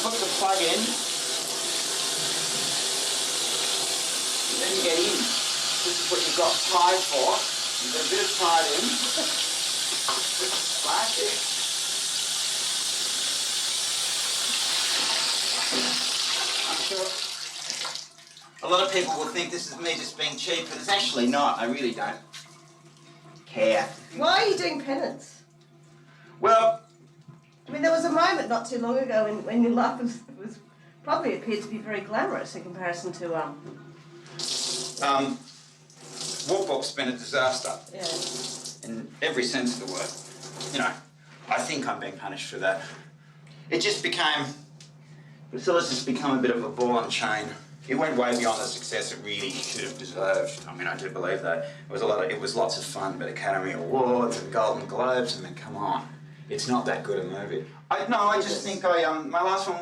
put the plug in, then you get in. This is what you've got pride for. You've got a bit of pride in. Splash it. I'm sure a lot of people will think this is me just being cheap, but it's actually not. I really don't care. Why are you doing penance? Well, I mean, there was a moment not too long ago when your life was probably appeared to be very glamorous in comparison to Whoop Whoop's been a disaster. Yeah. In every sense of the word. You know, I think I'm being punished for that. It just became... Priscilla's just become a bit of a ball and chain. It went way beyond the success it really should have deserved. I mean, I do believe that. It was lots of fun, but Academy Awards and Golden Globes, I mean, come on. It's not that good a movie. I just think my last one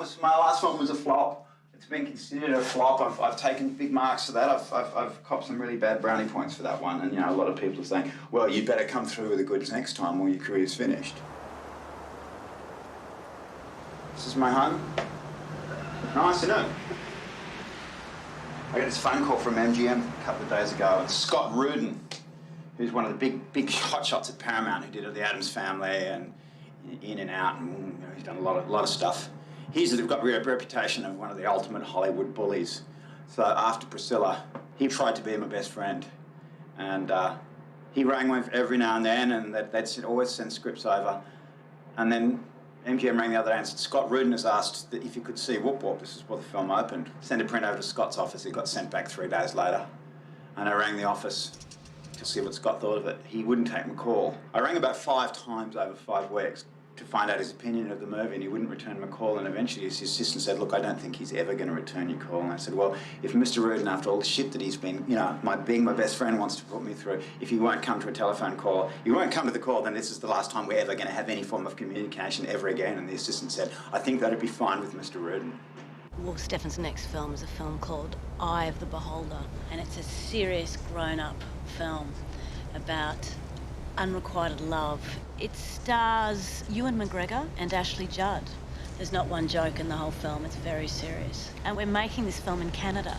was a flop. It's been considered a flop. I've taken big marks for that. I've copped some really bad brownie points for that one. And you know, a lot of people are saying, well, you better come through with the goods next time or your career's finished. This is my home. Nice, isn't it? I got this phone call from MGM a couple of days ago. It's Scott Rudin, who's one of the big hotshots at Paramount, who did The Addams Family and In and Out, and you know, he's done a lot of stuff. He's got a reputation of one of the ultimate Hollywood bullies. So after Priscilla, he tried to be my best friend, and he rang me every now and then, and they'd always send scripts over, and then MGM rang the other day and said, Scott Rudin has asked that if you could see Whoop Whoop, this is before the film opened. Send a print over to Scott's office. It got sent back 3 days later. And I rang the office to see what Scott thought of it. He wouldn't take my call. I rang about 5 times over 5 weeks to find out his opinion of the movie, and he wouldn't return my call. And eventually his assistant said, look, I don't think he's ever going to return your call. And I said, well, if Mr. Rudin, after all the shit that he's been, you know, being my best friend wants to put me through, if he won't come to a telephone call, he won't come to the call, then this is the last time we're ever going to have any form of communication ever again. And the assistant said, I think that'd be fine with Mr. Rudin. Well, Stefan's next film is a film called Eye of the Beholder, and it's a serious grown-up film about unrequited love. It stars Ewan McGregor and Ashley Judd. There's not one joke in the whole film, it's very serious. And we're making this film in Canada.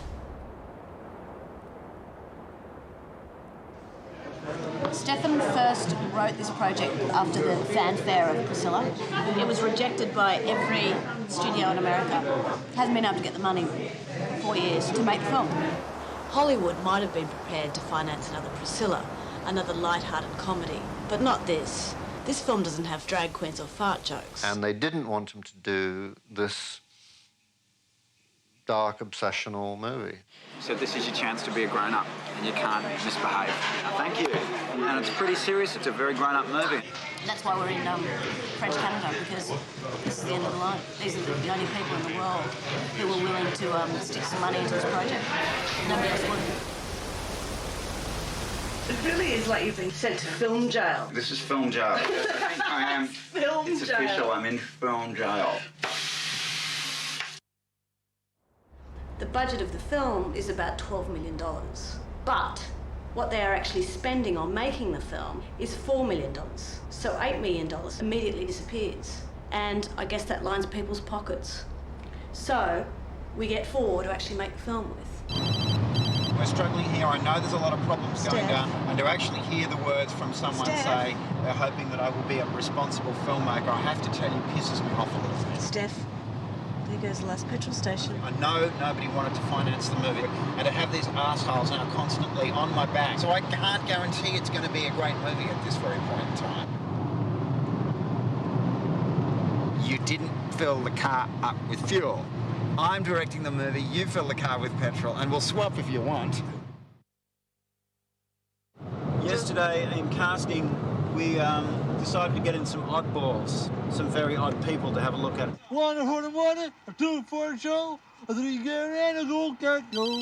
Stefan first wrote this project after the fanfare of Priscilla. It was rejected by every studio in America. Hasn't been able to get the money for 4 years to make the film. Hollywood might have been prepared to finance another Priscilla, another light-hearted comedy, but not this. This film doesn't have drag queens or fart jokes. And they didn't want him to do this dark, obsessional movie. So this is your chance to be a grown-up, and you can't misbehave. Thank you. And it's pretty serious. It's a very grown-up movie. That's why we're in French Canada, because this is the end of the line. These are the only people in the world who were willing to stick some money into this project. Nobody else would. It really is like you've been sent to film jail. This is film jail. Yes, I think I am. Film it's jail. Official. I'm in film jail. The budget of the film is about $12 million. But what they are actually spending on making the film is $4 million. So $8 million immediately disappears. And I guess that lines people's pockets. So we get 4 to actually make the film with. We're struggling here. I know there's a lot of problems going down, and to actually hear the words from someone say they're hoping that I will be a responsible filmmaker, I have to tell you, pisses me off a little bit. Steph, there goes the last petrol station. I know nobody wanted to finance the movie, and to have these assholes now constantly on my back, so I can't guarantee it's going to be a great movie at this very point in time. You didn't fill the car up with fuel. I'm directing the movie, you fill the car with petrol, and we'll swap if you want. Yesterday in casting, we decided to get in some oddballs, some very odd people to have a look at. One for the money, a 2 for a show, a 3 get and a go cat go.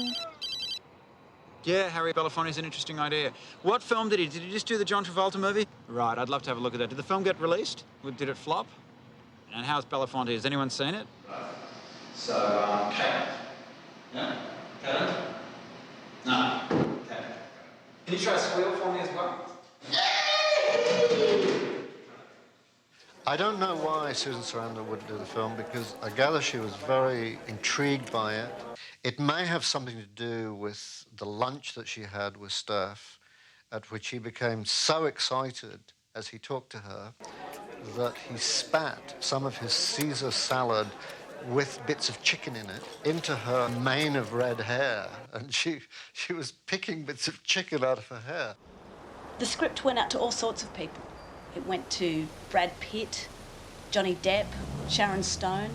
Yeah, Harry Belafonte's an interesting idea. What film did he? Did he just do the John Travolta movie? Right, I'd love to have a look at that. Did the film get released? Did it flop? And how's Belafonte? Has anyone seen it? So, Kate. Yeah? Kate? No. Kate. Can you try a squeal for me as well? I don't know why Susan Sarandon wouldn't do the film, because I gather she was very intrigued by it. It may have something to do with the lunch that she had with Steph, at which he became so excited as he talked to her that he spat some of his Caesar salad with bits of chicken in it into her mane of red hair, and she was picking bits of chicken out of her hair. The script went out to all sorts of people. It went to Brad Pitt, Johnny Depp, Sharon Stone.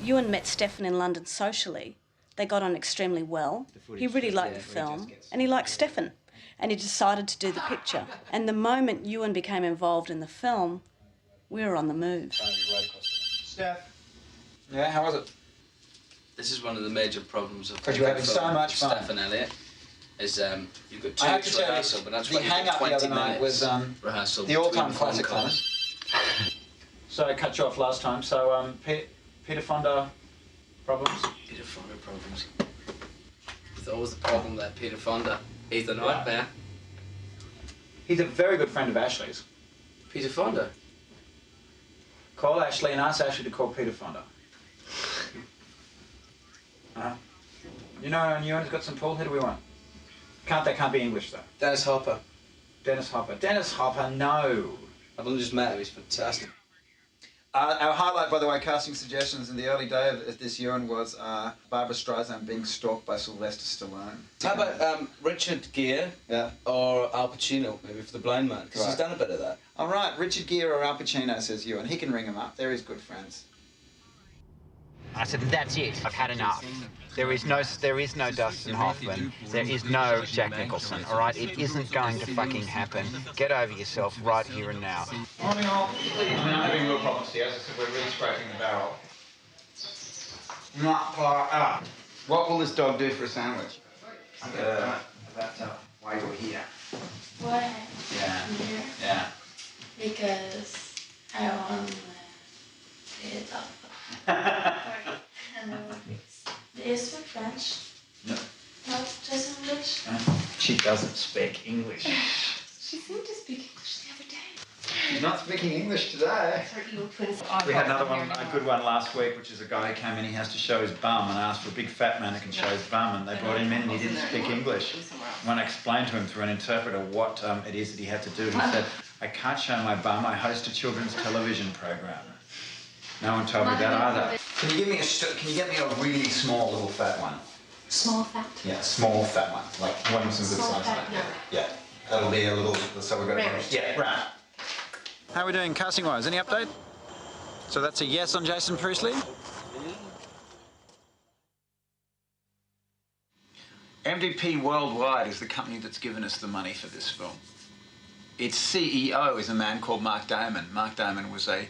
Ewan met Stefan in London socially. They got on extremely well. He really liked the film, and he liked Stefan, and he decided to do the picture. And the moment Ewan became involved in the film, we were on the move. Steph. Yeah, how was it? This is one of the major problems of Because you were having so much fun. Stefan Elliott is you've got 2 I have weeks to tell rehearsal, you, but that's the why you've got hang-up the 20 other night minutes was rehearsal the all-time between phone classic one. calls. So I cut you off last time. So Peter Fonda problems. Peter Fonda problems. There's always the problem that Peter Fonda, he's a nightmare. He's a very good friend of Ashley's. Peter Fonda? Call Ashley and ask Ashley to call Peter Fonda. You know, Ewan's got some pull. Who do we want? They can't be English though. Dennis Hopper. Dennis Hopper. Dennis Hopper, no. I've only just met him, he's fantastic. Our highlight, by the way, casting suggestions in the early day of this Ewan was Barbara Streisand being stalked by Sylvester Stallone. How about Richard Gere or Al Pacino, maybe for The Blind Man, because he's done a bit of that. All right, Richard Gere or Al Pacino, says Ewan. He can ring him up. They're his good friends. I said, that's it. I've had enough. There is no Dustin Hoffman. There is no Jack Nicholson, all right? It isn't going to fucking happen. Get over yourself right here and now. Morning, all. I'm having real problems here. As I said, we're really scraping the barrel. What will this dog do for a sandwich? Why you're here. Why? Yeah. Because I want it up. Do you speak French? No. No, just English? She doesn't speak English. She seemed to speak English the other day. She's not speaking English today. We had another one, a good one last week, which is a guy who came in, he has to show his bum and asked for a big fat man who can show his bum, and they brought him in and he didn't speak English. When I explained to him through an interpreter what it is that he had to do, he said, I can't show my bum, I host a children's television program. No one told me that either. Can you get me a really small little fat one? Small fat? Yeah, small fat one. Like one some good Small size. fat, no. Yeah. That'll be a little, so we're going Round. Yeah, right. How are we doing casting wise? Any update? So that's a yes on Jason Priestley? MDP Worldwide is the company that's given us the money for this film. Its CEO is a man called Mark Damon. Mark Damon was a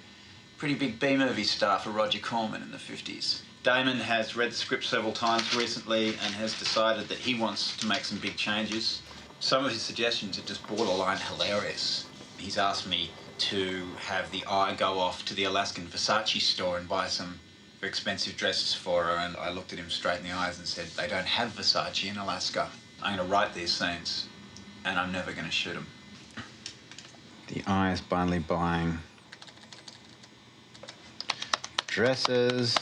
pretty big B-movie star for Roger Corman in the 50s. Damon has read the script several times recently and has decided that he wants to make some big changes. Some of his suggestions are just borderline hilarious. He's asked me to have the eye go off to the Alaskan Versace store and buy some very expensive dresses for her, and I looked at him straight in the eyes and said, they don't have Versace in Alaska. I'm going to write these scenes and I'm never going to shoot them. The eye is finally buying dresses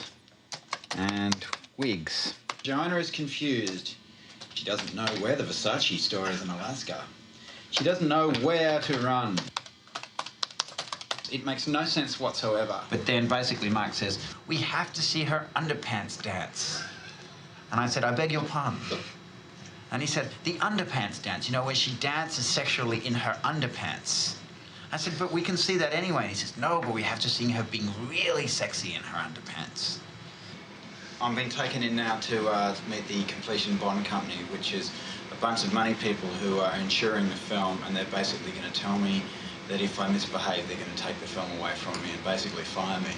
and wigs. Joanna is confused. She doesn't know where the Versace store is in Alaska. She doesn't know where to run. It makes no sense whatsoever. But then basically Mark says, we have to see her underpants dance. And I said, I beg your pardon. And he said, the underpants dance, you know, where she dances sexually in her underpants. I said, but we can see that anyway. And he says, no, but we have to see her being really sexy in her underpants. I'm being taken in now to meet the Completion Bond Company, which is a bunch of money people who are insuring the film, and they're basically going to tell me that if I misbehave, they're going to take the film away from me and basically fire me,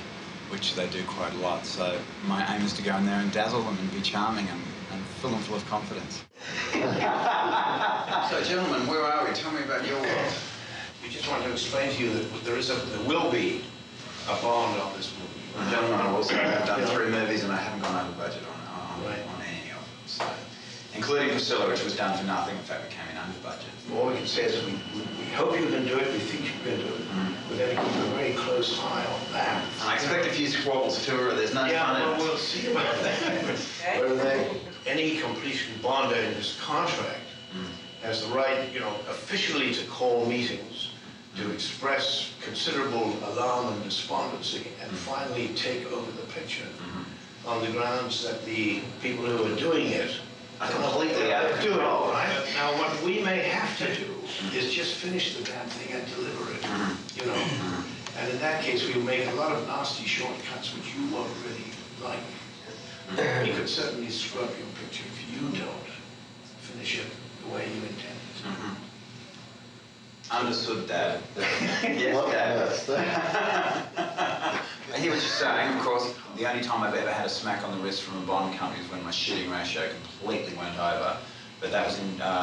which they do quite a lot. So my aim is to go in there and dazzle them and be charming and fill them full of confidence. So, gentlemen, where are we? Tell me about your world. We just want to explain to you that there will be a bond on this movie. Gentlemen, I've also done 3 movies and I haven't gone over budget on any of them. So, including Priscilla, which was done for nothing. In fact, we came in under budget. All we can say is that we hope you can do it, we think you can do it. We're going to keep a very close eye wobbles tour. There's no fun in it. We'll see about that. Whether any completion bond owner's contract has the right, officially to call meetings, to express considerable alarm and despondency, and finally take over the picture on the grounds that the people who are doing it are completely out of control. Right? Now, what we may have to do is just finish the damn thing and deliver it, And in that case, we'll make a lot of nasty shortcuts which you won't really like. We could certainly screw up your picture if you don't finish it the way you intend it. Understood, Dad. Yes, Dad. I hear what you're saying. Of course, the only time I've ever had a smack on the wrist from a Bond company is when my shooting ratio completely went over. But that was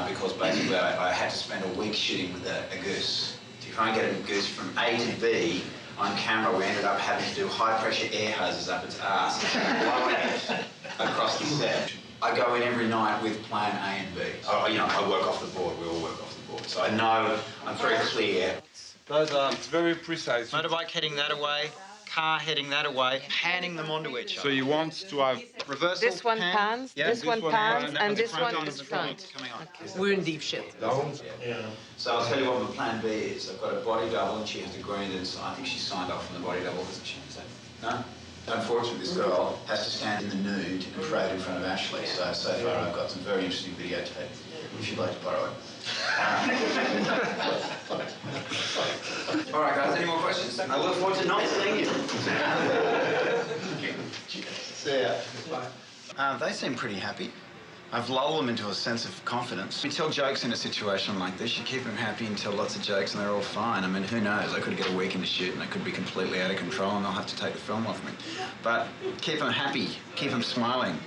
because basically I had to spend a week shooting with a goose. To try and get a goose from A to B on camera, we ended up having to do high-pressure air hoses up its ass and blowing it across the set. I go in every night with plan A and B. I work off the board. We all work off the board. So I know I'm very clear. Those are very precise. Motorbike heading that away, car heading that away, panning them onto each other. So you want to have reversal. This one pans, this one pans, and this one is front. Coming on. We're in deep shit. So I'll tell you what my plan B is. I've got a body double and she has agreed, and so I think she signed off on the body double, hasn't she? No? Unfortunately, this girl has to stand in the nude and parade in front of Ashley. So far I've got some very interesting videotape, if you'd like to borrow it. All right, guys, any more questions? I look forward to not seeing you. See ya. They seem pretty happy. I've lulled them into a sense of confidence. We tell jokes in a situation like this. You keep them happy and tell lots of jokes and they're all fine. I mean, who knows? I could get a week into shoot and I could be completely out of control and they'll have to take the film off me. But keep them happy. Keep them smiling.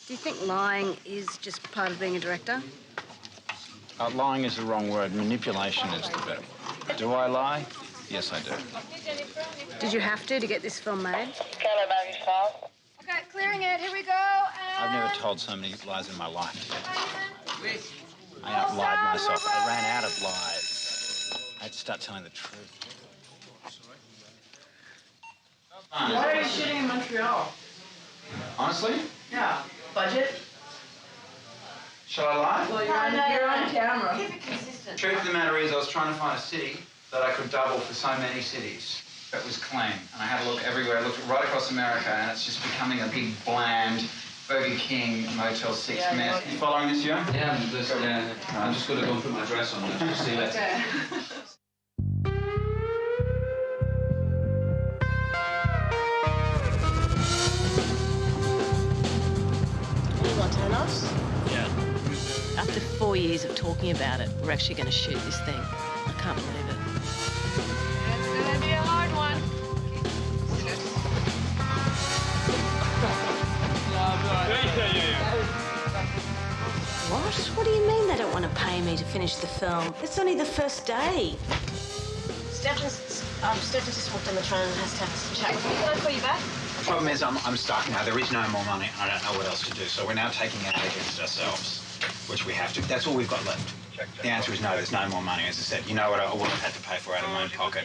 Do you think lying is just part of being a director? Lying is the wrong word. Manipulation is the better word. Do I lie? Yes, I do. Did you have to get this film made? Okay, clearing it. Here we go. I've never told so many lies in my life. I out-lied myself. I ran out of lies. I had to start telling the truth. Why are you shooting in Montreal? Honestly? Yeah. Budget? Shall I lie? Well, you're on camera. Keep it consistent. Truth of the matter is, I was trying to find a city that I could double for so many cities. That was clean. And I had a look everywhere. I looked right across America, and it's just becoming a big, bland Burger King, Motel 6 mess. You following this, Ewan? Yeah, I'm just going to go and put my dress on now. See you later. Okay. You want turn-offs? Yeah. After 4 years of talking about it, we're actually going to shoot this thing. I can't believe it. It's gonna be a hard one. What? What do you mean they don't want to pay me to finish the film? It's only the first day. Steph's just walked on the train and has to have a chat with me. Can I call you back? The problem is I'm stuck now. There is no more money. I don't know what else to do. So we're now taking it out against ourselves, which we have to. That's all we've got left. The answer is no, there's no more money. As I said, you know what I wouldn't have had to pay for out of my own pocket.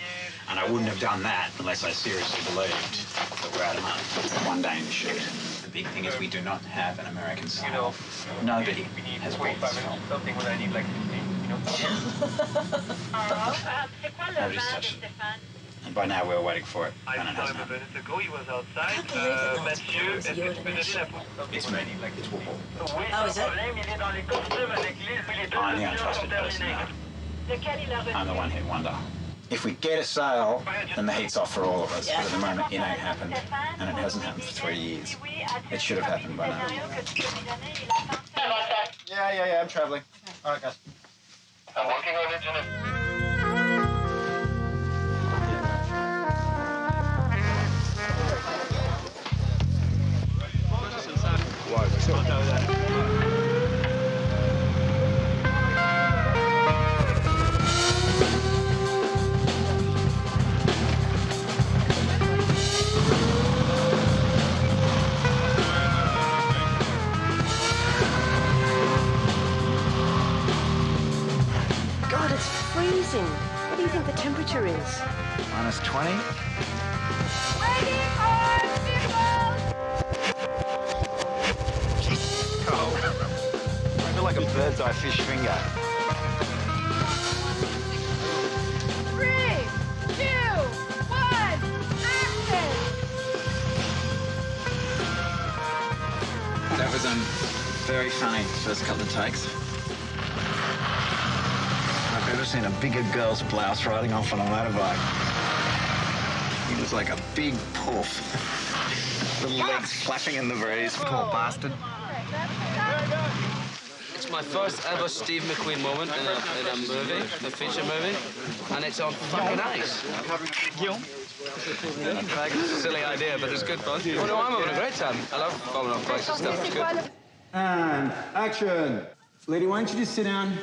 And I wouldn't have done that unless I seriously believed that we're out of money one day in the shoot. The big thing is we do not have an American sale. Nobody has bought this film. Nobody's touched it. And by now we're waiting for it, and it hasn't happened. It's me. It's Whoop. Oh, is it? I'm the untrusted person now. I'm the one-hit wonder. If we get a sale, then the heat's off for all of us. But at the moment, it ain't happened. And it hasn't happened for 3 years. It should have happened by now. Yeah, I'm traveling. All right, guys. I'm working on it, God, it's freezing. temperature is. Minus 20. Waiting on vehicles! Cold. I feel like a bird's eye fish finger. 3, 2, 1, action! That was very funny, first couple of takes. I've ever seen a bigger girl's blouse riding off on a motorbike. He was like a big poof. Little legs flapping in the breeze, poor bastard. It's my first ever Steve McQueen moment in a movie, a feature movie, and it's on fucking ice. It's a silly idea, but it's good fun. Oh no, I'm having a great time. I love falling off bikes and stuff. It's good. And action. Lady, why don't you just sit down?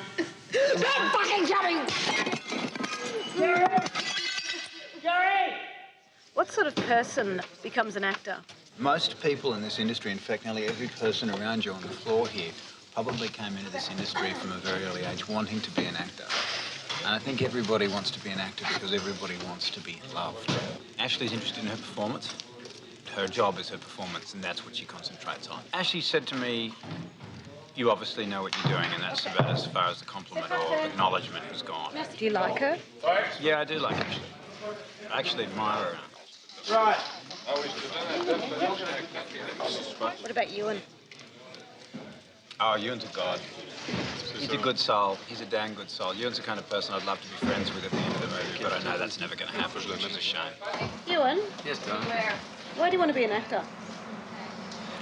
Big fucking jumping! Gary! What sort of person becomes an actor? Most people in this industry, in fact, nearly every person around you on the floor here, probably came into this industry from a very early age wanting to be an actor. And I think everybody wants to be an actor because everybody wants to be loved. Ashley's interested in her performance. Her job is her performance, and that's what she concentrates on. Ashley said to me, you obviously know what you're doing, and that's about as far as the compliment or acknowledgement has gone. Do you like her? Yeah, I do like Ashley. I actually admire her. Right. What about Ewan? Oh, Ewan's a god. He's a good soul. He's a damn good soul. Ewan's the kind of person I'd love to be friends with at the end of the movie, but I know that's never going to happen, which is a shame. Ewan, Yes, darling. why do you want to be an actor?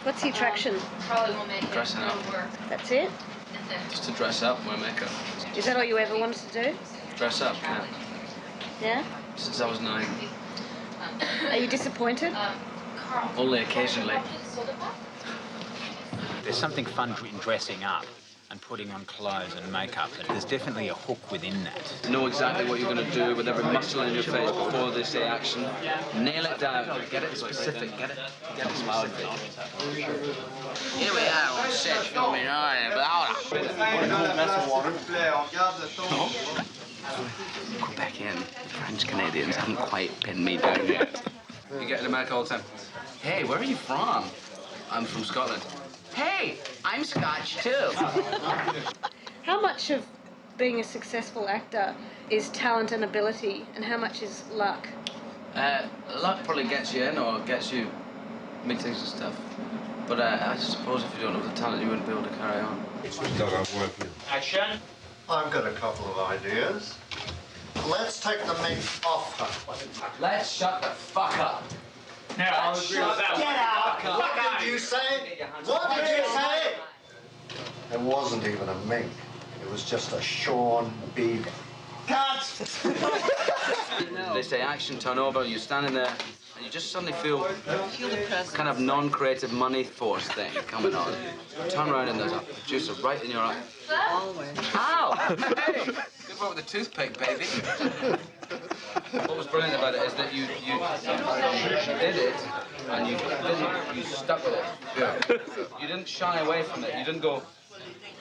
What's the attraction? Probably won't make it. Dressing up. Work. That's it? Just to dress up, wear makeup. Is that all you ever wanted to do? Dress up, yeah. Yeah? Since I was 9. Are you disappointed? Only occasionally. There's something fun in dressing up and putting on clothes and makeup, but there's definitely a hook within that. Know exactly what you're going to do with every muscle in your face before they say action. Nail it down. Get it specific. Get it specific. Here we are on set filming Go back in. The French Canadians haven't quite pinned me down yet. You get in America all the time. Hey, where are you from? I'm from Scotland. Hey, I'm Scotch too. How much of being a successful actor is talent and ability, and how much is luck? Luck probably gets you in or gets you meetings and stuff. But I suppose if you don't have the talent, you wouldn't be able to carry on. Action. I've got a couple of ideas. Let's take the meat off her. Let's shut the fuck up. No, I'll agree with that. Get out! What did you say? What did you say? It wasn't even a mink. It was just a shorn beaver. Cut! They say action, turn over, you're standing there, and you just suddenly feel kind of non-creative money force thing coming on. Turn around and there's a producer right in your eye. Always. Ow! Hey! Good work with the toothpick, baby. What was brilliant about it is that you did it, and you stuck with it. Yeah. You didn't shy away from it. You didn't go,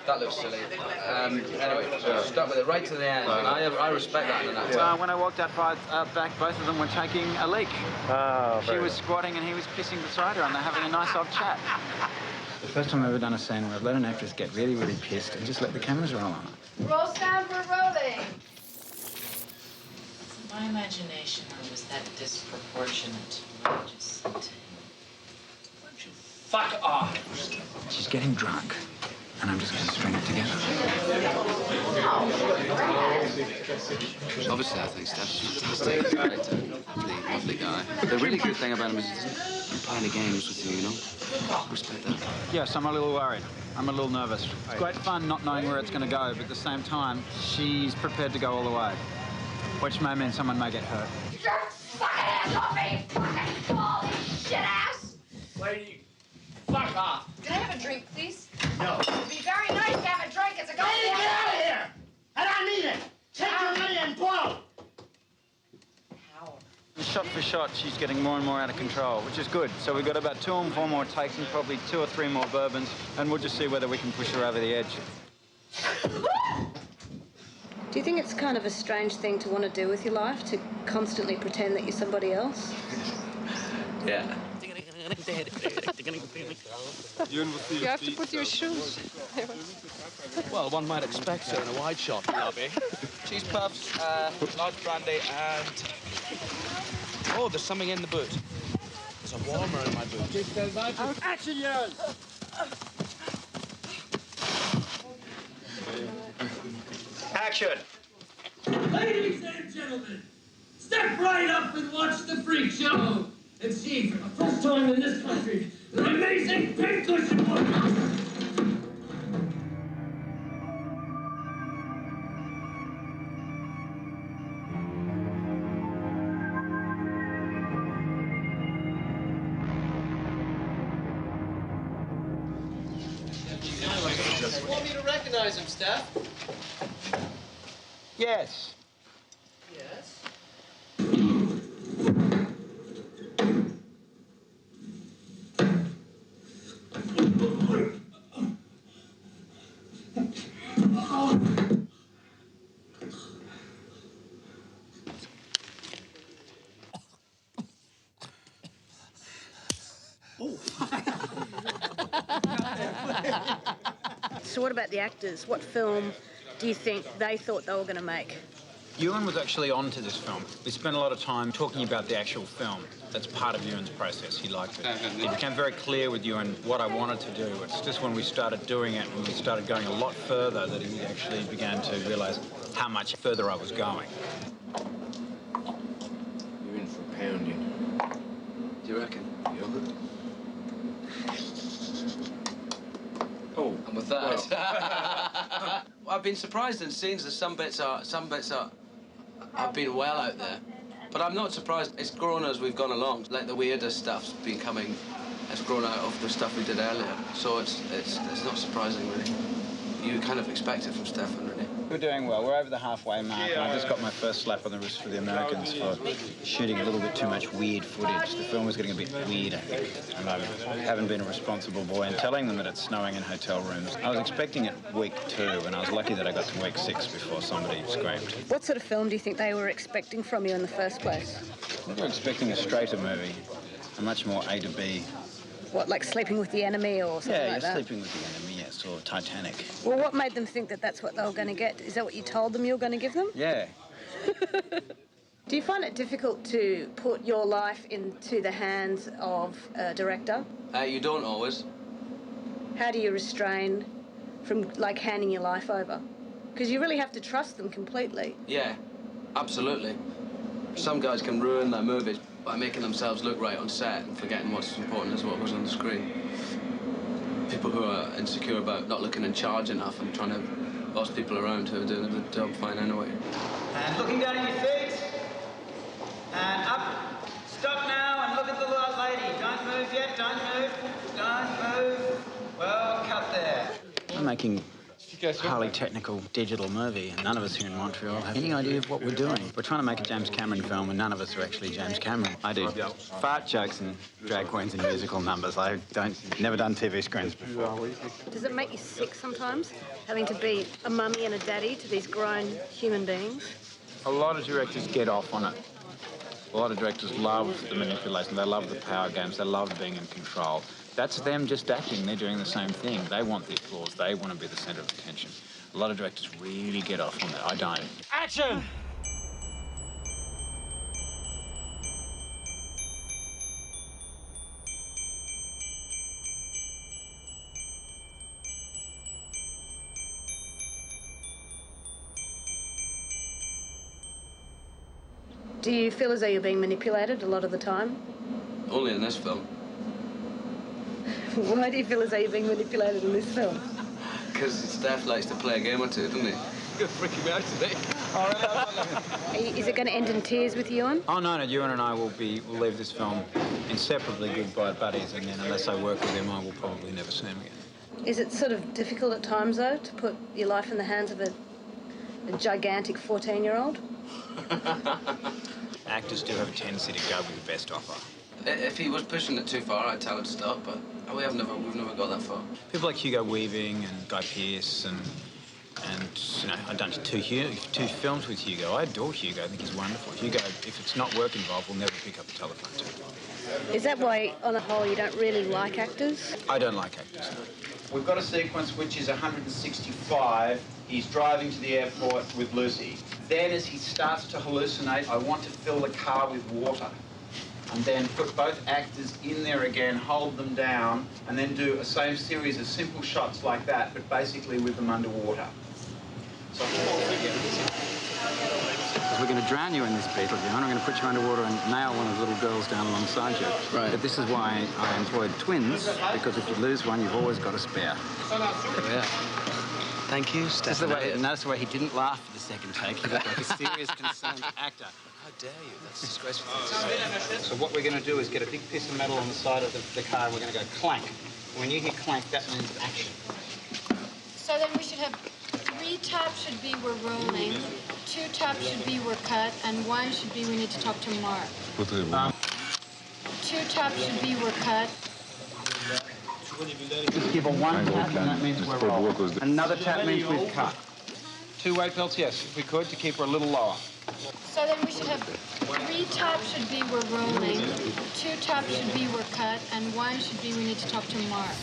that looks silly. Anyway, you stuck with it right to the end, and I respect that in an actor. When I walked out back, both of them were taking a leak. She was squatting and he was pissing beside her, and they're having a nice old chat. The first time I've ever done a scene where I've let an actress get really, really pissed and just let the cameras roll on her. Roll sound for rolling. In my imagination, I was that disproportionate. Just... Why don't you fuck off? She's getting drunk, and I'm just going to string it together. Obviously, I think Steph's fantastic. Lovely guy. The really good thing about him is he doesn't play any games with you, you know? Respect that. Yes, I'm a little worried. I'm a little nervous. It's great fun not knowing where it's going to go, but at the same time, she's prepared to go all the way, which may mean someone may get hurt. Get your fucking hands off me, fucking bally shit ass! Lady, fuck off. Can I have a drink, please? No. It'd be very nice to have a drink. It's a go. Lady, get out of here! I don't need it! Take your money and blow! Shot for shot, she's getting more and more out of control, which is good. So we've got about 2 or 4 more takes and probably 2 or 3 more bourbons, and we'll just see whether we can push her over the edge. Do you think it's kind of a strange thing to want to do with your life, to constantly pretend that you're somebody else? Yeah. You have to put your shoes. Well, one might expect so in a wide shot lobby. Cheese puffs, large brandy, and... Oh, there's something in the boot. There's a warmer in my boot. Action, Ewan! Action! Ladies and gentlemen, step right up and watch the freak show and see for the first time in this country the amazing pincushion woman. You want me to recognize him, Steph? Yes. Yes. So what about the actors? What film do you think they thought they were going to make? Ewan was actually on to this film. We spent a lot of time talking about the actual film. That's part of Ewan's process. He liked it. It became very clear with Ewan what I wanted to do. It's just when we started doing it and we started going a lot further that he actually began to realise how much further I was going. You're in for pounding. Do you reckon? Yogurt? Oh, and with that, well, I've been surprised in scenes that some bits have been well out there, but I'm not surprised. It's grown as we've gone along. Like the weirder stuff's been coming, it's grown out of the stuff we did earlier. So it's not surprising really. You kind of expect it from Stefan, really. We're doing well. We're over the halfway mark, and I just got my first slap on the wrist for the Americans for shooting a little bit too much weird footage. The film was getting a bit weird, I think, and I haven't been a responsible boy and telling them that it's snowing in hotel rooms. I was expecting it week 2, and I was lucky that I got to week 6 before somebody screamed. What sort of film do you think they were expecting from you in the first place? They were expecting a straighter movie, a much more A to B. What, like Sleeping with the Enemy or something like that? Yeah, Sleeping with the Enemy, yes, or Titanic. Well, what made them think that that's what they were going to get? Is that what you told them you were going to give them? Yeah. Do you find it difficult to put your life into the hands of a director? You don't always. How do you restrain from, like, handing your life over? Because you really have to trust them completely. Yeah, absolutely. Some guys can ruin their movies by making themselves look right on set and forgetting what's important is what goes on the screen. People who are insecure about not looking in charge enough and trying to boss people around who are doing a good job fine anyway. And looking down at your feet. And up. Stop now and look at the lady. Don't move yet, don't move. Don't move. Well, cut there. I'm making a highly technical digital movie, and none of us here in Montreal have any idea of what we're doing. We're trying to make a James Cameron film, and none of us are actually James Cameron. I do fart jokes and drag queens and musical numbers. Never done TV screens before. Does it make you sick sometimes, having to be a mummy and a daddy to these grown human beings? A lot of directors get off on it. A lot of directors love the manipulation. They love the power games. They love being in control. That's them just acting. They're doing the same thing. They want the applause. They want to be the centre of attention. A lot of directors really get off on that. I don't. Action! Do you feel as though you're being manipulated a lot of the time? Only in this film. Why do you feel as though you're being manipulated in this film? Because Steph likes to play a game or two, doesn't he? You're freaking me out today. Is it going to end in tears with Ewan? Oh, no, Ewan and I will leave this film inseparably goodbye buddies, and then unless I work with him, I will probably never see him again. Is it sort of difficult at times, though, to put your life in the hands of a gigantic 14-year-old? Actors do have a tendency to go with the best offer. If he was pushing it too far, I'd tell him to stop, but we've never got that far. People like Hugo Weaving and Guy Pearce and I've done two films with Hugo. I adore Hugo. I think he's wonderful. Hugo, if it's not work involved, will never pick up the telephone to me. Is that why, on the whole, you don't really like actors? I don't like actors, no. We've got a sequence which is 165. He's driving to the airport with Lucy. Then as he starts to hallucinate, I want to fill the car with water. And then put both actors in there again, hold them down, and then do a same series of simple shots like that, but basically with them underwater. So we're going to drown you in this beetle, John. I'm going to put you underwater and nail one of the little girls down alongside you. Right. But this is why I employed twins, because if you lose one, you've always got a spare. Yeah. Thank you, Stefan. Notice the way he didn't laugh for the second take. He looked like a serious, concerned actor. How dare you? That's disgraceful. So what we're going to do is get a big piece of metal on the side of the car, and we're going to go clank. When you hear clank, that means action. So then we should have 3 taps should be we're rolling, 2 taps should be we're cut, and 1 should be we need to talk to Mark. 2 taps should be we're cut. Just give a 1 tap, and that means we're rolling. Another tap means we've cut. 2 weight belts, yes, if we could, to keep her a little lower. So then we should have 3 taps should be we're rolling, 2 taps should be we're cut, and 1 should be we need to talk to Mark.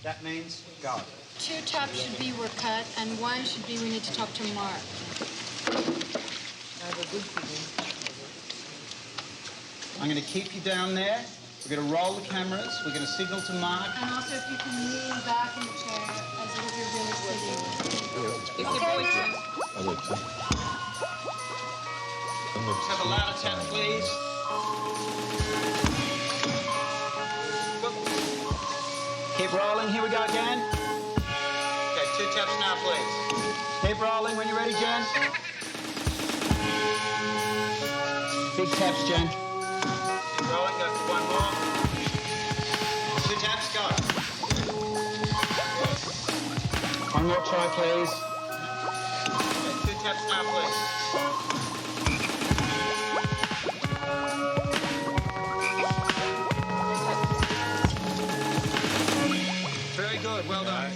That means go. 2 taps should be we're cut, and 1 should be we need to talk to Mark. I'm going to keep you down there. We're going to roll the cameras. We're going to signal to Mark. And also if you can lean back in the chair as if you're really sitting. Let's have a louder tap, please. Keep rolling. Here we go again. Okay, 2 taps now, please. Keep rolling when you're ready, Jen. Big taps, Jen. Keep rolling. Go for 1 more. 2 taps, go. 1 more try, please. Okay, 2 taps now, please. Very good, well done.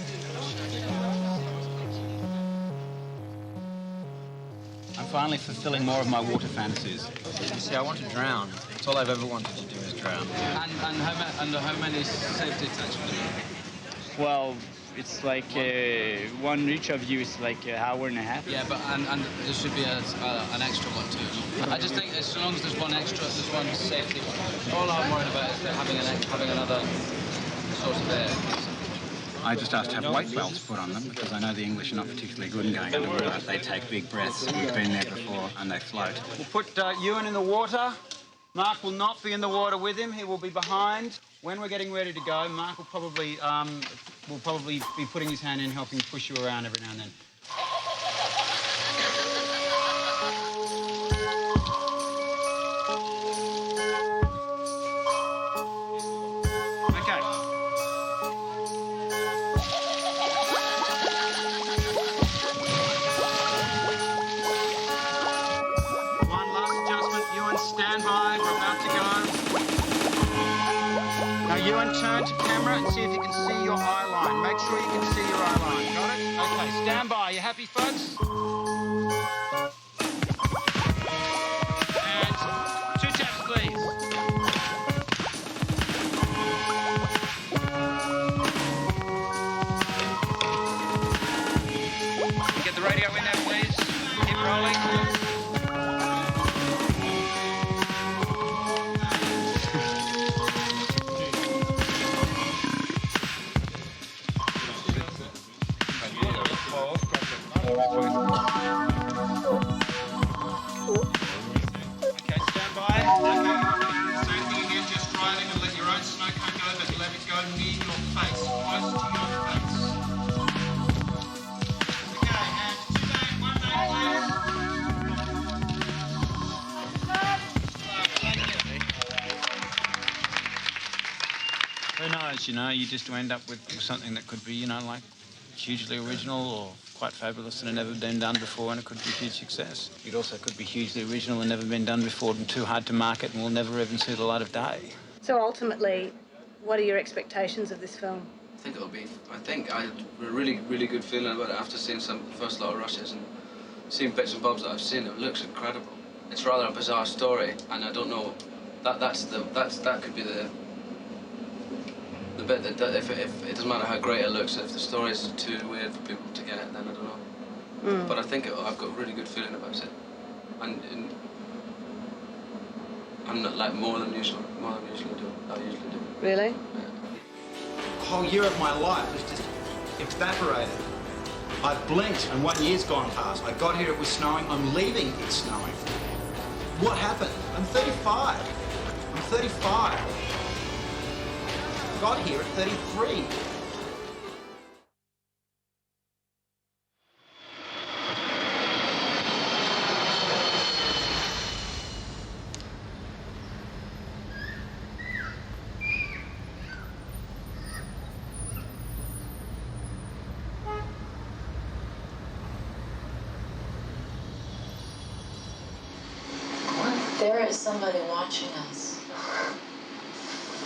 I'm finally fulfilling more of my water fantasies. See, I want to drown. That's all I've ever wanted to do is drown. And how many safety attachments? Well, it's like one each of you is like an hour and a half. Yeah, but and there should be an extra one too. I just think as long as there's one extra, there's one safety one. All I'm worried about is having another source of air. I just asked to have weight belts put on them because I know the English are not particularly good in going underwater. They take big breaths. We've been there before and they float. We'll put Ewan in the water. Mark will not be in the water with him. He will be behind. When we're getting ready to go, Mark will probably be putting his hand in, helping push you around every now and then. Stand by, we're about to go. Now Ewan, turn to camera and see if you can see your eye line. Make sure you can see your eye line. Got it? Okay, stand by. You happy, folks? And 2 taps, please. Get the radio in there, please. Keep rolling. Okay, stand by. Same thing again, just driving and let your own smoke go, but let it go near your face, close to your face. Okay, and 2 days, 1 day, please. Who knows, you just end up with something that could be, like hugely original or quite fabulous and had never been done before, and it could be a huge success. It also could be hugely original and never been done before and too hard to market and will never even see the light of day. So ultimately, what are your expectations of this film? think it'll be. I think I had a really, really good feeling about it after seeing the first lot of rushes and seeing bits and bobs that I've seen. It looks incredible. It's rather a bizarre story, and I don't know. That could be the bit that if it doesn't matter how great it looks, if the story is too weird for people to get it, then I don't know. But I think I've got a really good feeling about it, and I'm not like more than usual. I usually do. Really? Yeah. The whole year of my life was just evaporated. I blinked and 1 year's gone past. I got here, it was snowing. I'm leaving, it's snowing. What happened? I'm 35. I'm 35. Got here at 33. There is somebody watching us.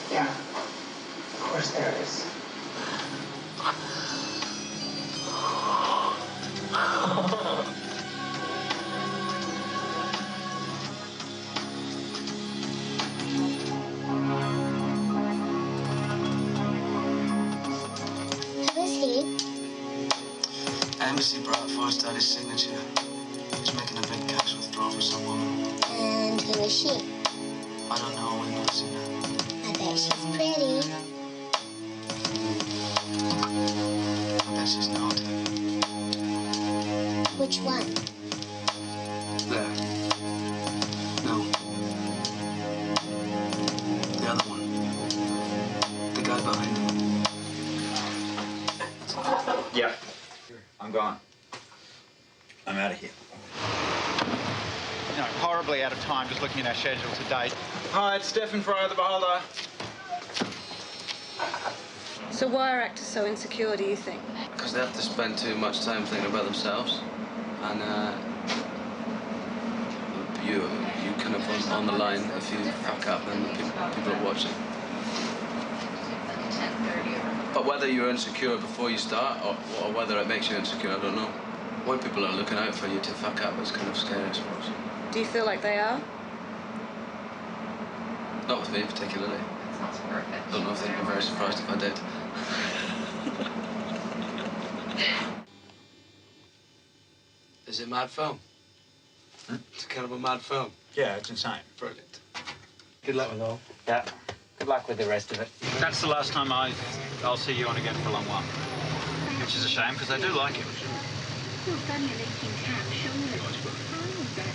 Yeah, of course there is. Who is he? Embassy brought Forrest out his signature. He's making a big cash withdrawal for some woman. And who is she? I don't know, we've never seen her. I bet she's pretty. I bet she's not. Which one? There. No. The other one. The guy behind him. Yeah. I'm gone. I'm out of here. You know, horribly out of time just looking at our schedule to date. Hi, it's Stephen Fry, the Beholder. So why are actors so insecure, do you think? Because they have to spend too much time thinking about themselves, and you kind of on the line. If you fuck up, then people are watching. But whether you're insecure before you start, or whether it makes you insecure, I don't know. When people are looking out for you to fuck up, it's kind of scary, I suppose. Do you feel like they are? Not with me particularly. Sounds perfect. Don't know if they'd be very surprised if I did. Is it a mad film? It's kind of a mad film. Yeah, it's insane. Brilliant. Good luck with all. Yeah. Good luck with the rest of it. That's the last time I'll see you on again for a long while. Which is a shame, because I do like him.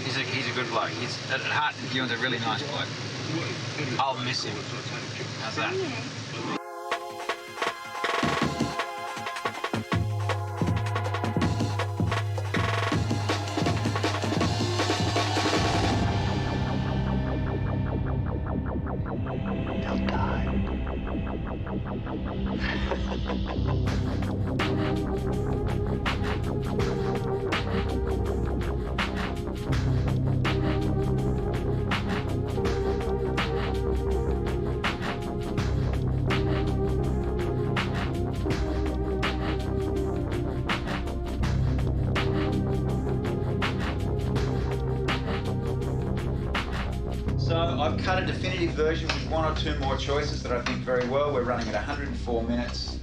He's a good bloke. He's at heart, Ewan's a really nice bloke. I'll miss him. How's that? So I've cut a definitive version with one or two more choices that I think very well. We're running at 104 minutes.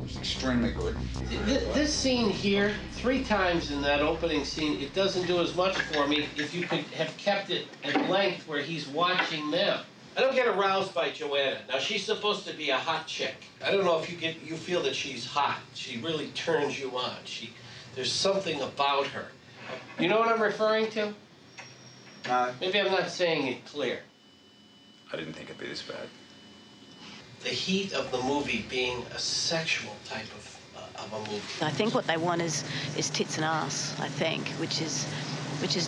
It's extremely good. This scene here, 3 times in that opening scene, it doesn't do as much for me if you could have kept it at length where he's watching them. I don't get aroused by Joanna. Now, she's supposed to be a hot chick. I don't know if you feel that she's hot. She really turns you on. There's something about her. You know what I'm referring to? No. Maybe I'm not saying it clear. I didn't think it'd be this bad. The heat of the movie being a sexual type of a movie. I think what they want is tits and ass, I think, which is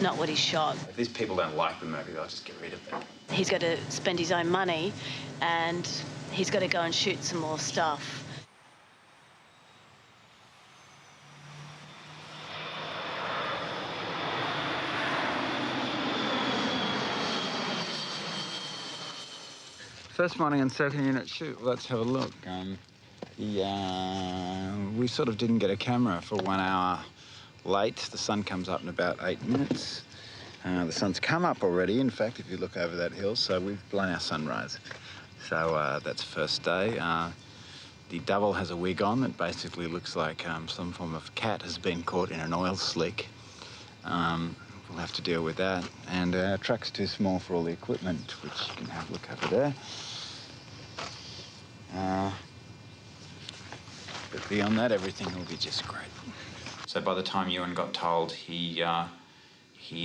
not what he's shot. If these people don't like the movie, they'll just get rid of it. He's got to spend his own money and he's got to go and shoot some more stuff. First morning and second unit shoot. Let's have a look. We sort of didn't get a camera for 1 hour late. The sun comes up in about 8 minutes. The sun's come up already, in fact, if you look over that hill, so we've blown our sunrise. So that's first day. The double has a wig on that basically looks like some form of cat has been caught in an oil slick. We'll have to deal with that. And our truck's too small for all the equipment, which you can have a look over there. But beyond that, everything will be just great. So by the time Ewan got told, he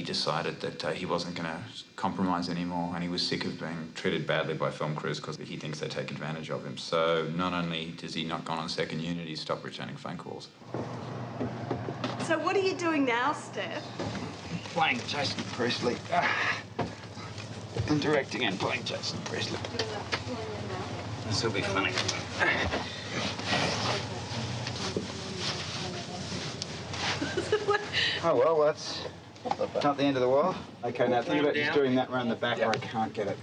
decided that he wasn't going to compromise anymore, and he was sick of being treated badly by film crews because he thinks they take advantage of him. So not only does he not go on second unit, he's stopped returning phone calls. So what are you doing now, Steph? Playing Jason Priestley. And directing and playing Jason Priestley. This will be funny. Oh, well, that's not the end of the world. Okay, now think about just doing that round the back where I can't get it.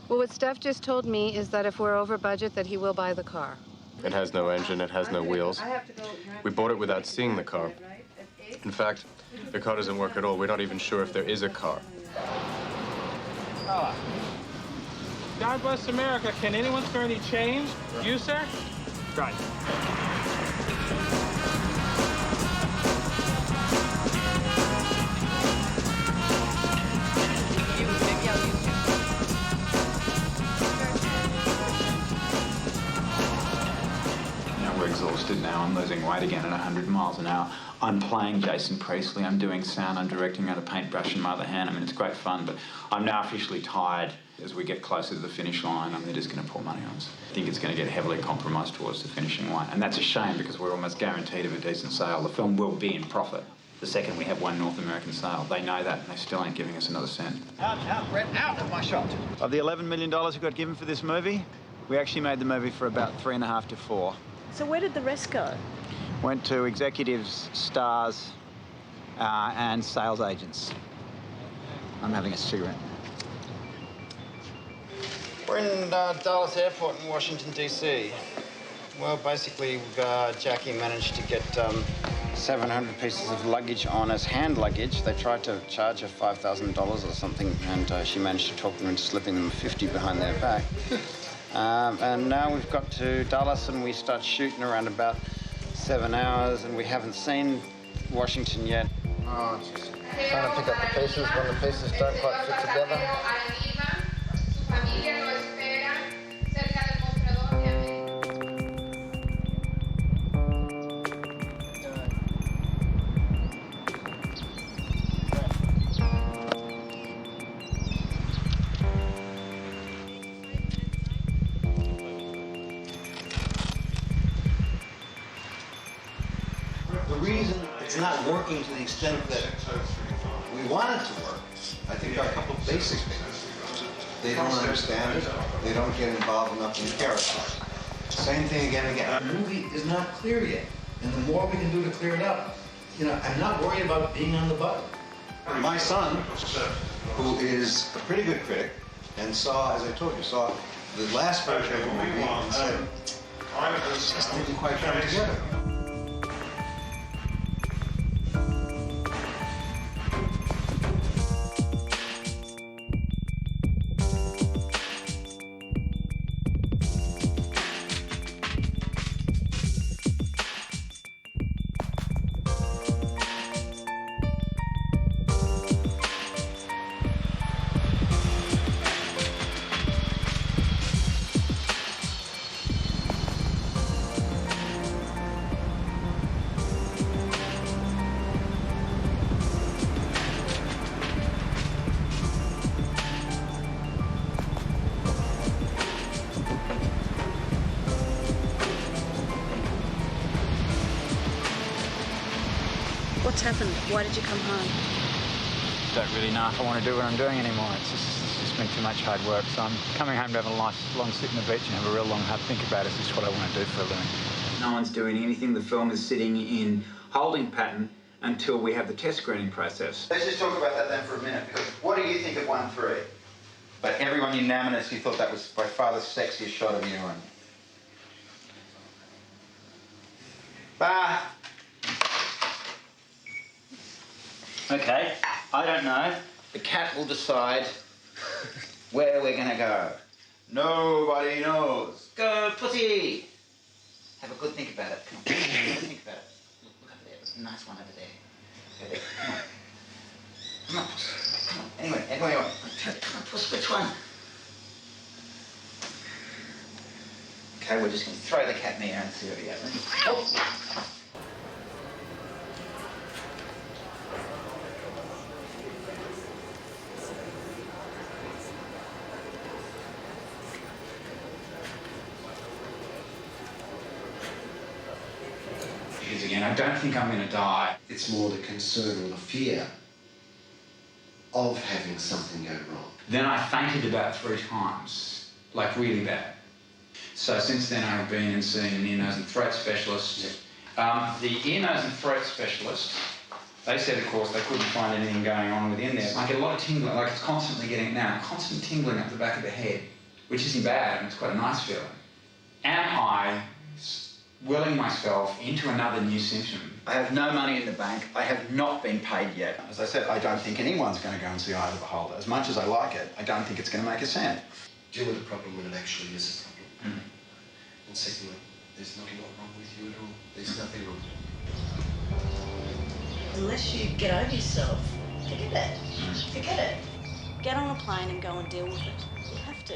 Well, what Steph just told me is that if we're over budget, that he will buy the car. It has no engine, it has no wheels. We bought it without seeing the car. In fact, the car doesn't work at all. We're not even sure if there is a car. God bless America. Can anyone spare any change? You, sir? Right. We're exhausted now. I'm losing weight again at 100 miles an hour. I'm playing Jason Priestley. I'm doing sound. I'm directing out a paintbrush in my other hand. I mean, it's great fun, but I'm now officially tired. As we get closer to the finish line, they're just going to pour money on us. I think it's going to get heavily compromised towards the finishing line, and that's a shame because we're almost guaranteed of a decent sale. The film will be in profit the second we have one North American sale. They know that, and they still ain't giving us another cent. Out, Brett, out of my shot. Of the $11 million we got given for this movie, we actually made the movie for about 3.5 to 4. So where did the rest go? Went to executives, stars, and sales agents. I'm having a cigarette. We're in Dallas Airport in Washington, D.C. Well, basically, Jackie managed to get 700 pieces of luggage on as hand luggage. They tried to charge her $5,000 or something, and she managed to talk them into slipping them 50 behind their back. And now we've got to Dallas, and we start shooting around about 7 hours, and we haven't seen Washington yet. Oh, just trying to pick up the pieces when the pieces don't quite fit together. The reason it's not working to the extent that we want it to work, I think, are a couple of basic things. They don't understand it. They don't get involved enough in the characters. Same thing again and again. The movie is not clear yet, and the more we can do to clear it up, I'm not worried about being on the button. My son, who is a pretty good critic, and saw, as I told you, saw the last version of the movie and said, it just didn't quite come together. What's happened? Why did you come home? Don't really know if I want to do what I'm doing anymore. It's just been too much hard work. So I'm coming home to have a nice long sit on the beach and have a real long hard think about, is this what I want to do for a living? No one's doing anything. The film is sitting in holding pattern until we have the test screening process. Let's just talk about that then for a minute, because what do you think of 1-3? But everyone unanimously thought that was by far the sexiest shot of Ewan. Bah! Okay, I don't know. The cat will decide where we're gonna go. Nobody knows. Go, pussy! Have a good think about it. Come on. Have a good think about it. Look over there. There's a nice one over there. Go there. Come on. Come on, puss. Come on. Anyway. Come on, puss. Which one? Okay, we're just going to throw the cat in the air and see what he happens. Oh. Because again, I don't think I'm going to die. It's more the concern or the fear of having something go wrong. Then I fainted about 3 times, like really bad. So since then I've been and seen an ear, nose and throat specialist. The ear, nose and throat specialist, they said of course they couldn't find anything going on within there. I get a lot of tingling, like it's constantly getting now, constant tingling up the back of the head, which isn't bad and it's quite a nice feeling. Am I willing myself into another new symptom? I have no money in the bank. I have not been paid yet. As I said, I don't think anyone's going to go and see Eye of the Beholder. As much as I like it, I don't think it's going to make a cent. Deal with the problem when it actually is a problem. And secondly, there's nothing wrong with you at all. There's nothing wrong. Unless you get over yourself, forget it. Forget it. Get on a plane and go and deal with it. You have to.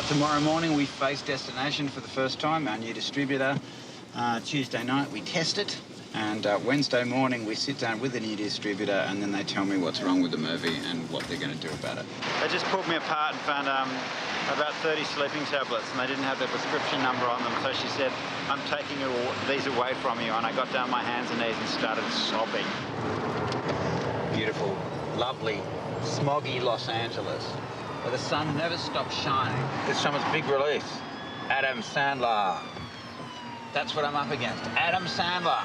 Tomorrow morning we face destination for the first time, our new distributor. Tuesday night we test it, and Wednesday morning we sit down with the new distributor and then they tell me what's wrong with the movie and what they're going to do about it. They just pulled me apart and found about 30 sleeping tablets and they didn't have the prescription number on them, so she said, I'm taking these away from you, and I got down on my hands and knees and started sobbing. Beautiful, lovely, smoggy Los Angeles, where the sun never stops shining. This summer's big release, Adam Sandler. That's what I'm up against, Adam Sandler.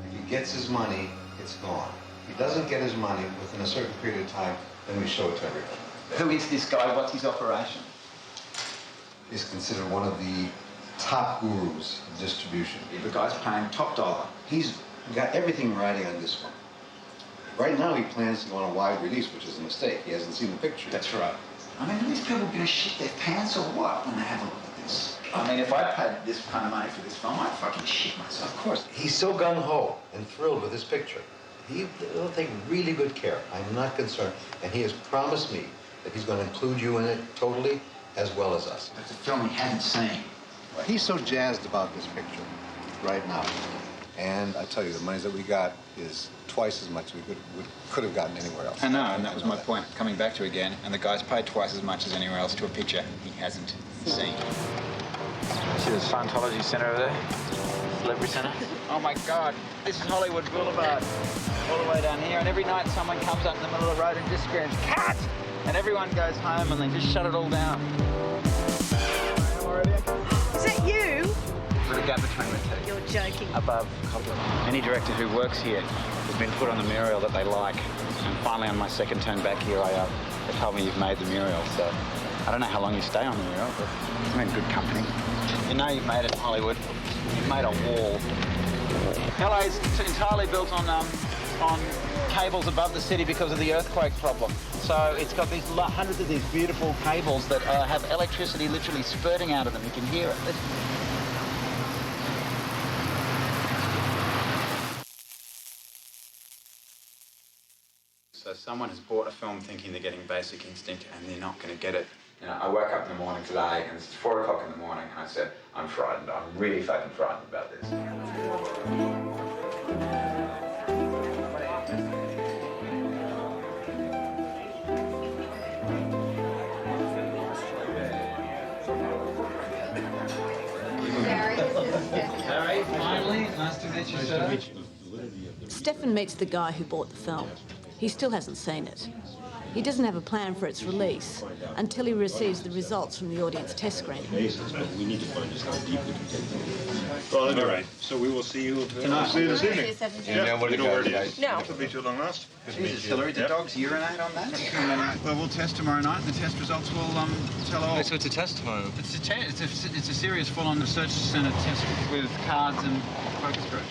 If he gets his money, it's gone. If he doesn't get his money within a certain period of time, then we show it to everybody. Who is this guy? What's his operation? He's considered one of the top gurus of distribution. The guy's paying top dollar. He's got everything riding on this one. Right now, he plans to go on a wide release, which is a mistake. He hasn't seen the picture. That's right. I mean, are these people going to shit their pants or what when they have a look at this? I mean, if I paid this kind of money for this film, I'd fucking shit myself. Of course. He's so gung-ho and thrilled with this picture. He'll take really good care. I'm not concerned. And he has promised me that he's going to include you in it totally, as well as us. It's a film he hasn't seen. He's so jazzed about this picture right now. And I tell you, the money that we got is twice as much we could have gotten anywhere else. I know, and that was my point, coming back to again. And the guy's paid twice as much as anywhere else to a picture he hasn't seen. See the Scientology Center over there? Celebrity Center? Oh my God, this is Hollywood Boulevard. All the way down here, and every night someone comes up in the middle of the road and just screams, "Cat!" And everyone goes home and they just shut it all down. Is that you? With a gap between the two. You're joking. Above Copland. Any director who works here has been put on the mural that they like. And finally, on my second turn back here, they told me you've made the mural. So I don't know how long you stay on the mural, but I'm in good company. You know you've made it in Hollywood. You've made a wall. LA is entirely built on cables above the city because of the earthquake problem. So it's got these hundreds of these beautiful cables that have electricity literally spurting out of them. You can hear it. So someone has bought a film thinking they're getting Basic Instinct and they're not going to get it. You know, I woke up in the morning today and it's 4 o'clock in the morning and I said, I'm frightened. I'm really fucking frightened about this. Harry, finally, nice to meet you, sir. Stefan meets the guy who bought the film. He still hasn't seen it. He doesn't have a plan for its release until he receives the results from the audience test screening. We need to find just how deep we can take them. Well, anyway, so we will see you tonight. See you this evening. Yeah, we know where it is. No. It'll be too long last. Jesus, Hillary, do dogs urinate on that? Well, we'll test tomorrow night, and the test results will tell all. So it's a test tomorrow? It's a serious full-on research centre test with cards and focus groups.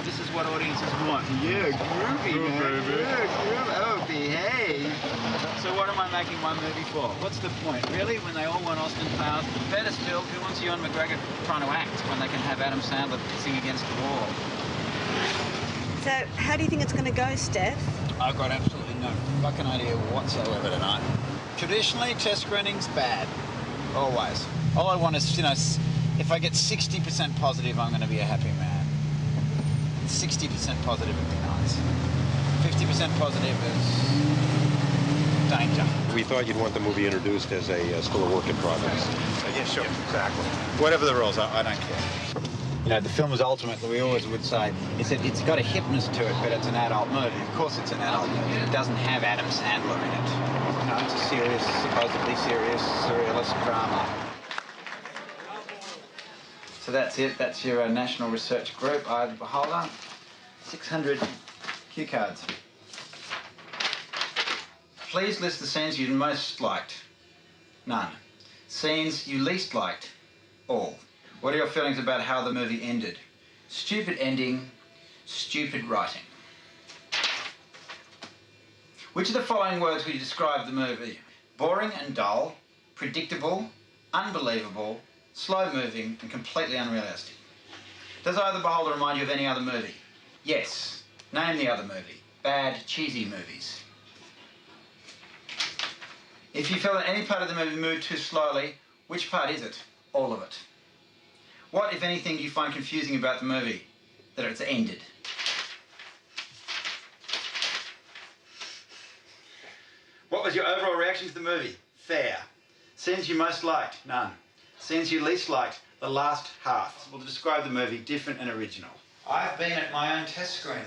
This is what audiences want. Yeah, groovy, man. Yeah, groovy. Oh, behave. So what am I making one movie for? What's the point, really, when they all want Austin Powers? Better still, who wants Ewan McGregor trying to act when they can have Adam Sandler pissing against the wall? So, how do you think it's going to go, Steph? I've got absolutely no fucking idea whatsoever tonight. Traditionally, test screening's bad. Always. All I want is, if I get 60% positive, I'm going to be a happy man. 60% positive would be nice. 50% positive is danger. We thought you'd want the movie introduced as still a work in progress. Yeah, sure, exactly. Whatever the rules, I don't care. The film is ultimately, we always would say, it's got a hipness to it, but it's an adult movie. Of course it's an adult movie. It doesn't have Adam Sandler in it. It's a serious, supposedly serious, surrealist drama. So that's it. That's your national research group. Hold on. 600 cue cards. Please list the scenes you most liked. None. Scenes you least liked. All. What are your feelings about how the movie ended? Stupid ending, stupid writing. Which of the following words would you describe the movie? Boring and dull, predictable, unbelievable, slow-moving, and completely unrealistic. Does Eye of the Beholder remind you of any other movie? Yes. Name the other movie. Bad, cheesy movies. If you feel that any part of the movie moved too slowly, which part is it? All of it. What, if anything, do you find confusing about the movie? That it's ended. What was your overall reaction to the movie? Fair. Scenes you most liked? None. Scenes you least liked? The last half. Well, to describe the movie, different and original. I've been at my own test screening.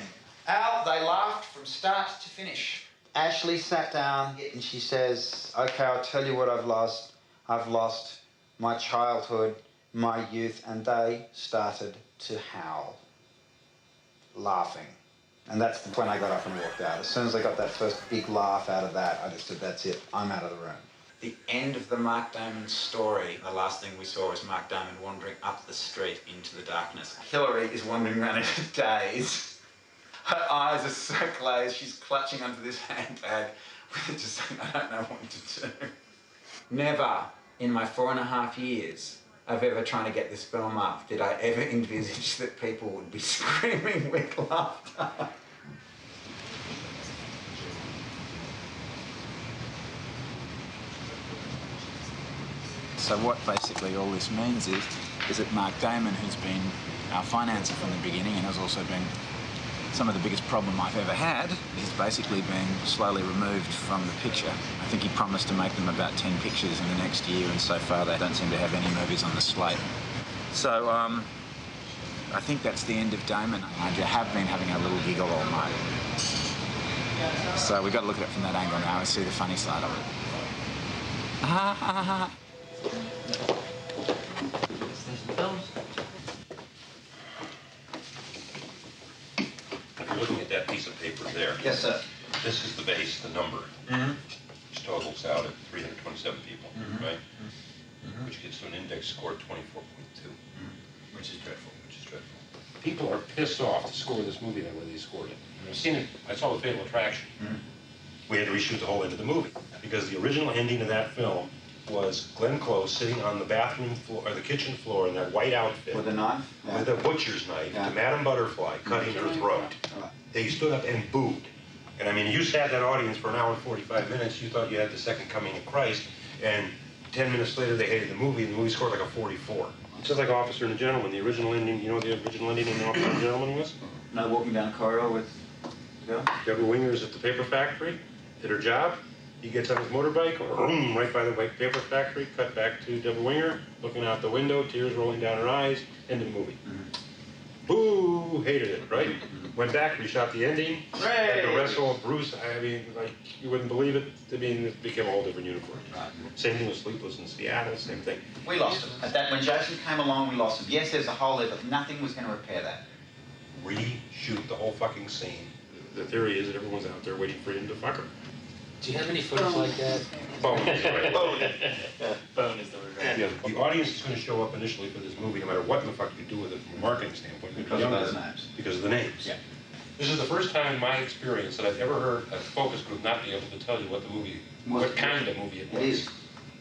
Al, they laughed from start to finish. Ashley sat down and she says, okay, I'll tell you what I've lost. I've lost my childhood, my youth, and they started to howl, laughing. And that's when I got up and walked out. As soon as I got that first big laugh out of that, I just said, that's it, I'm out of the room. The end of the Mark Damon story, the last thing we saw was Mark Damon wandering up the street into the darkness. Hillary is wandering around in a daze. Her eyes are so glazed, she's clutching onto this handbag with just saying, I don't know what to do. Never in my 4.5 years of ever trying to get this film up did I ever envisage that people would be screaming with laughter. So what basically all this means is that Mark Damon, who's been our financer from the beginning and has also been some of the biggest problem I've ever had, he's basically been slowly removed from the picture. I think he promised to make them about 10 pictures in the next year, and so far they don't seem to have any movies on the slate. So I think that's the end of Damon. I have been having a little giggle all night. So we've got to look at it from that angle now and see the funny side of it. Looking at that piece of paper there. Yes, sir. This is the base, the number, which totals out at 327 people, right? Which gets to an index score of 24.2. Which is dreadful. Which is dreadful. People are pissed off to score this movie that way they scored it. And I've seen it. I saw The Fatal Attraction. We had to reshoot the whole end of the movie because the original ending of that film was Glenn Close sitting on the bathroom floor or the kitchen floor in that white outfit with a knife, with a butcher's knife, to Madame Butterfly cutting her throat. They stood up and booed. And I mean, you sat that audience for an hour and 45 minutes. You thought you had the second coming of Christ, and 10 minutes later they hated the movie, and the movie scored like a 44. It's just like Officer and a Gentleman. The original ending. You know what the original ending in Officer and a Gentleman was? No walking down a corridor with the girl. Deborah Winger is at the paper factory, did her job. He gets on his motorbike, right by the paper factory, cut back to Deborah Winger, looking out the window, tears rolling down her eyes, end of the movie. Boo! Hated it, right? Went back, reshot the ending. Had to wrestle Bruce. I mean, like, you wouldn't believe it. I mean, it became a whole different universe. Right. Same thing with Sleepless in Seattle, same thing. We lost him. At that, when Jason came along, we lost him. Yes, there's a hole there, but nothing was going to repair that. Reshoot the whole fucking scene. The theory is that everyone's out there waiting for him to fuck her. Do you have any footage like that? Bone is right. Bone. Bone is the word, right? Yeah, the audience is going to show up initially for this movie, no matter what the fuck you do with it from a marketing standpoint. Because of those names. Because of the names. Yeah. This is the first time in my experience that I've ever heard a focus group not be able to tell you what the movie, what kind of movie it was. It is.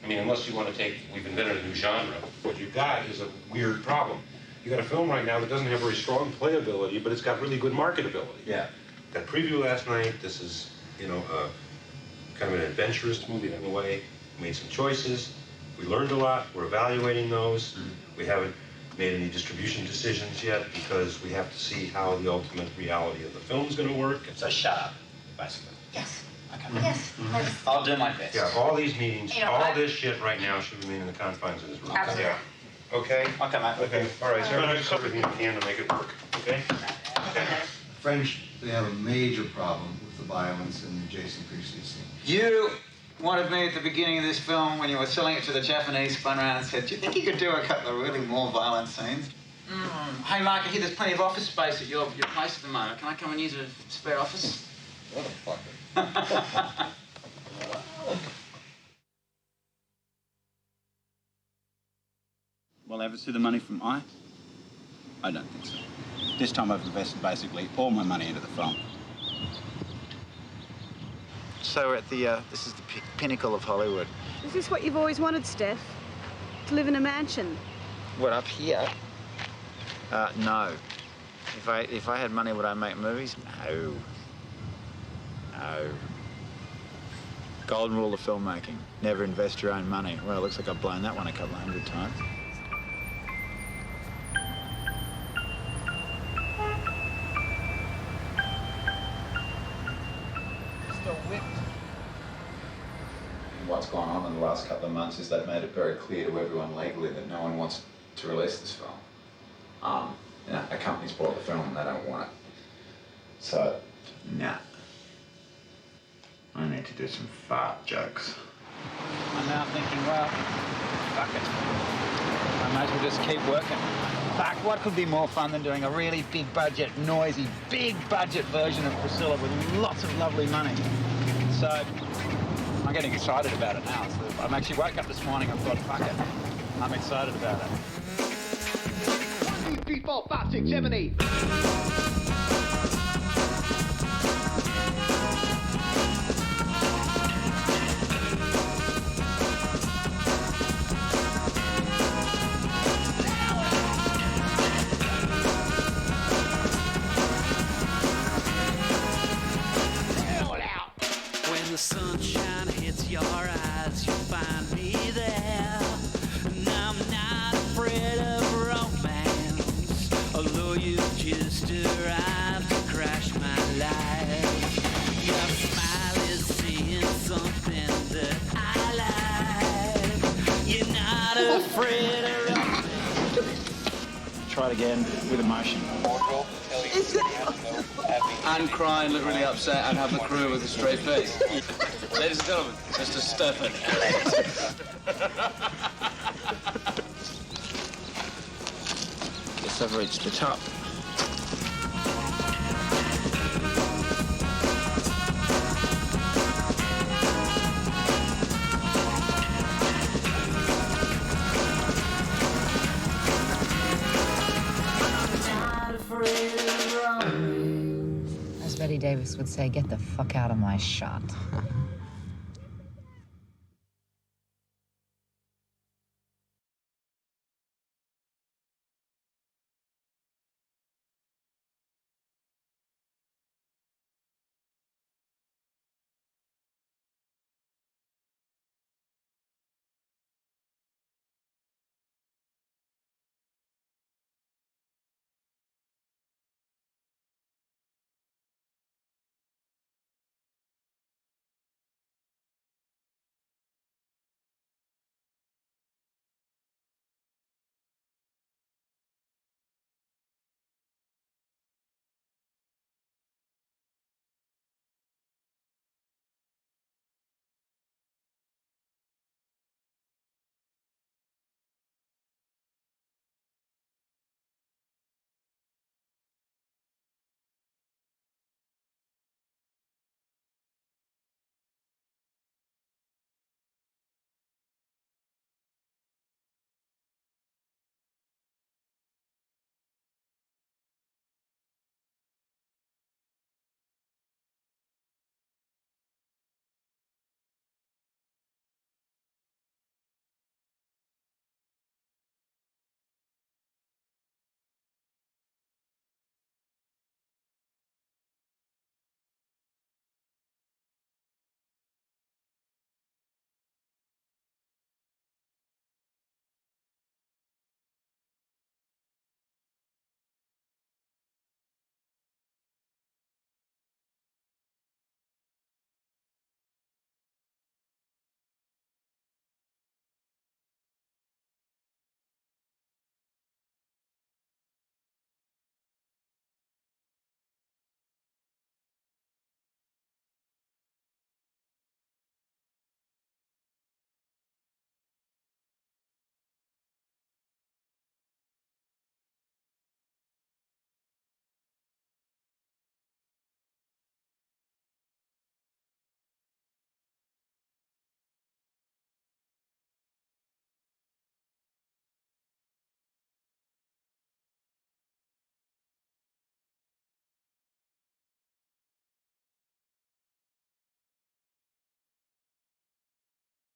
I mean, unless you want to take, we've invented a new genre. What you've got is a weird problem. You got a film right now that doesn't have very strong playability, but it's got really good marketability. Yeah. That preview last night, this is, you know, kind of an adventurous movie in a way. We made some choices. We learned a lot. We're evaluating those. Mm-hmm. We haven't made any distribution decisions yet because we have to see how the ultimate reality of the film is going to work. So shut up, basically. Yes. Okay. Yes. I'll do my best. Yeah, all these meetings, You know, all this shit right now should remain in the confines of this room. Absolutely. Yeah. Okay? Okay, mate. Okay. All right, so everybody just everything you can to make it work. Okay? French, they have a major problem with the violence in the Jason Priestley scene. You wanted me at the beginning of this film, when you were selling it to the Japanese, spun around and said, do you think you could do a couple of really more violent scenes? Hey, Mark, I hear there's plenty of office space at your place at the moment. Can I come and use a spare office? What a fucker. Will I ever see the money from I? I don't think so. This time I've invested basically all my money into the film. So we're at the, this is the pinnacle of Hollywood. Is this what you've always wanted, Steph? To live in a mansion? What, up here? No. If I had money, would I make movies? No. No. Golden rule of filmmaking. Never invest your own money. Well, it looks like I've blown that one a couple of 100 times. What's gone on in the last couple of months is they've made it very clear to everyone legally that no one wants to release this film. You know, a company's bought the film and they don't want it. So, nah. I need to do some fart jokes. I'm now thinking, well, fuck it. I might as well just keep working. Fuck, what could be more fun than doing a really big budget, noisy, big budget version of Priscilla with lots of lovely money? So, I'm getting excited about it now. So I actually woke up this morning and thought, fuck it. I'm excited about it. 1, 2, 3, 4, 5, 6, 7, 8. When the sunshine hits your eyes, you'll find me there. And I'm not afraid of romance, although you've just arrived to crash my life. Your smile is saying something that I like. You're not afraid of romance. Try it again with emotion. And cry and look really upset and have the career with a straight face. Ladies and gentlemen, Mr. Stefan. Guess I've reached the top. As Betty Davis would say, get the fuck out of my shot.